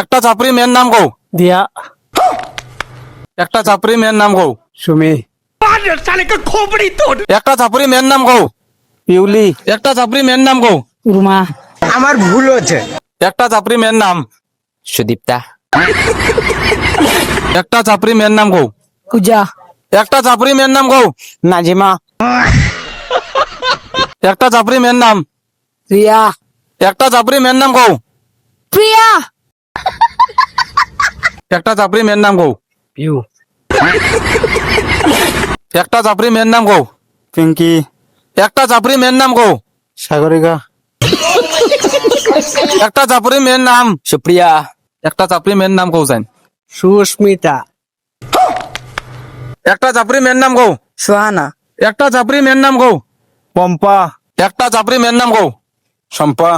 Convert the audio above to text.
একটা চাপড়ি মেয়ের নাম কও। দিয়া, একটা চাপড়ি মেয়ের নাম কও। সুমি, একটা চাপড়ি মেয়ের নাম কও। পিউলি, একটা চাপড়ি মেয়ের নাম কও। রুমা, আমার ভুল হচ্ছে। একটা চাপড়ি মেয়ের নাম। সুদীপ্তা, একটা চাপড়ি মেয়ের নাম কও। পূজা, একটা চাপড়ি মেয়ের নাম কও। নাজিমা, একটা চাপড়ি মেয়ের নাম। রিয়া, একটা চাপড়ি মেয়ের নাম কও। প্রিয়া, একটা চাপড়ি মেয়ের নাম কও। পিউ, একটা চাপড়ি মেয়ের নাম কও। পিঙ্কি, একটা চাপড়ি মেয়ের নাম কও। সাগরিকা, একটা চাপড়ি মেয়ের নাম। সুপ্রিয়া, একটা চাপড়ি মেয়ের নাম কও যাইন। সুস্মিতা, একটা চাপড়ি মেয়ের নাম কও। সোহানা, একটা চাপড়ি মেয়ের নাম কও। পম্পা, একটা চাপড়ি মেয়ের নাম কও। শম্পা,